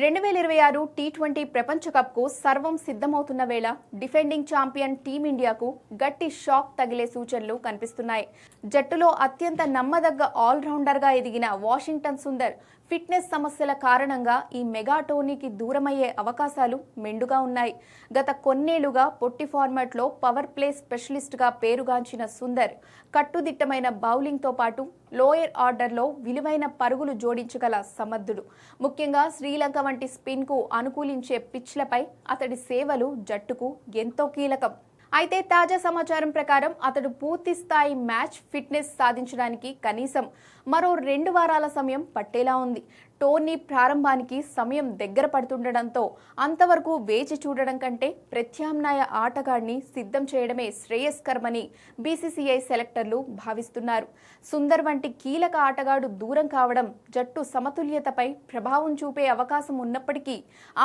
2026 T20 ప్రపంచ కప్కు సర్వం సిద్ధమవుతున్న వేళ డిఫెండింగ్ ఛాంపియన్ టీమిండియాకు గట్టి షాక్ తగిలే సూచనలు కనిపిస్తున్నాయి. జట్టులో అత్యంత నమ్మదగ్గ ఆల్రౌండర్గా ఎదిగిన వాషింగ్టన్ సుందర్ ఫిట్నెస్ సమస్యల కారణంగా ఈ మెగా టోర్నీకి దూరమయ్యే అవకాశాలు మెండుగా ఉన్నాయి. గత కొన్నేళ్లుగా పొట్టి ఫార్మాట్లో పవర్ ప్లే స్పెషలిస్ట్గా పేరుగాంచిన సుందర్ కట్టుదిట్టమైన బౌలింగ్తో పాటు లోయర్ ఆర్డర్లో విలువైన పరుగులు జోడించగల సమర్థుడు. ముఖ్యంగా శ్రీలంక వంటి స్పిన్కు అనుకూలించే పిచ్లపై అతడి సేవలు జట్టుకు ఎంతో కీలకం. అయితే తాజా సమాచారం ప్రకారం అతడు పూర్తి స్థాయి మ్యాచ్ ఫిట్నెస్ సాధించడానికి కనీసం మరో 2 వారాల సమయం పట్టేలా ఉంది. టోర్నీ ప్రారంభానికి సమయం దగ్గర పడుతుండటంతో అంతవరకు వేచి చూడడం కంటే ప్రత్యామ్నాయ ఆటగాడిని సిద్ధం చేయడమే శ్రేయస్కరమని బీసీసీఐ సెలెక్టర్లు భావిస్తున్నారు. సుందర్ వంటి కీలక ఆటగాడు దూరం కావడం జట్టు సమతుల్యతపై ప్రభావం చూపే అవకాశం ఉన్నప్పటికీ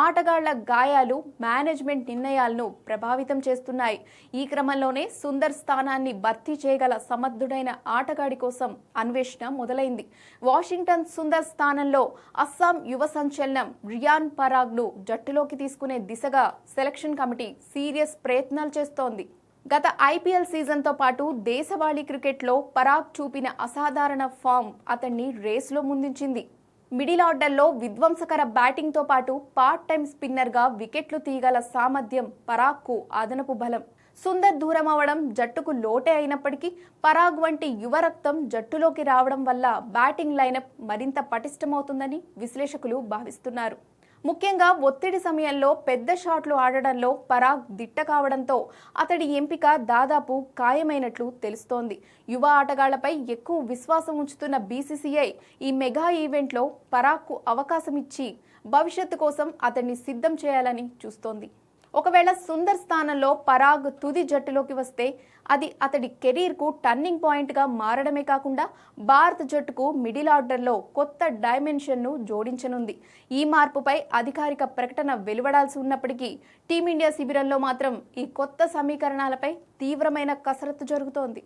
ఆటగాళ్ల గాయాలు మేనేజ్మెంట్ నిర్ణయాలను ప్రభావితం చేస్తున్నాయి. ఈ క్రమంలోనే సుందర్ స్థానాన్ని భర్తీ చేయగల సమర్థుడైన ఆటగాడి కోసం అన్వేషణ మొదలైంది. వాషింగ్టన్ సుందర్ స్థానంలో అస్సాం యువ సంచలనం రియాన్ పరాగ్ను జట్టులోకి తీసుకునే దిశగా సెలక్షన్ కమిటీ సీరియస్ ప్రయత్నాలు చేస్తోంది. గత ఐపీఎల్ సీజన్తో పాటు దేశవాళీ క్రికెట్లో పరాగ్ చూపిన అసాధారణ ఫామ్ అతన్ని రేసులో ముందుంచింది. మిడిల్ ఆర్డర్లో విధ్వంసకర బ్యాటింగ్తో పాటు పార్ట్ టైం స్పిన్నర్గా వికెట్లు తీయగల సామర్థ్యం పరాగ్కు అదనపు బలం. సుందర్ దూరం అవడం జట్టుకు లోటే అయినప్పటికీ పరాగ్ వంటి యువ రక్తం జట్టులోకి రావడం వల్ల బ్యాటింగ్ లైనప్ మరింత పటిష్టమవుతుందని విశ్లేషకులు భావిస్తున్నారు. ముఖ్యంగా ఒత్తిడి సమయంలో పెద్ద షాట్లు ఆడడంలో పరాగ్ దిట్ట కావడంతో అతడి ఎంపిక దాదాపు ఖాయమైనట్లు తెలుస్తోంది. యువ ఆటగాళ్లపై ఎక్కువ విశ్వాసం ఉంచుతున్న బీసీసీఐ ఈ మెగా ఈవెంట్లో పరాగ్కు అవకాశం ఇచ్చి భవిష్యత్తు కోసం అతన్ని సిద్ధం చేయాలని చూస్తోంది. ఒకవేళ సుందర్ స్థానంలో పరాగ్ తుది జట్టులోకి వస్తే అది అతడి కెరీర్కు టర్నింగ్ పాయింట్గా మారడమే కాకుండా భారత జట్టుకు మిడిల్ ఆర్డర్లో కొత్త డైమెన్షన్ను జోడించనుంది. ఈ మార్పుపై అధికారిక ప్రకటన వెలువడాల్సి ఉన్నప్పటికీ టీమిండియా శిబిరంలో మాత్రం ఈ కొత్త సమీకరణాలపై తీవ్రమైన కసరత్తు జరుగుతోంది.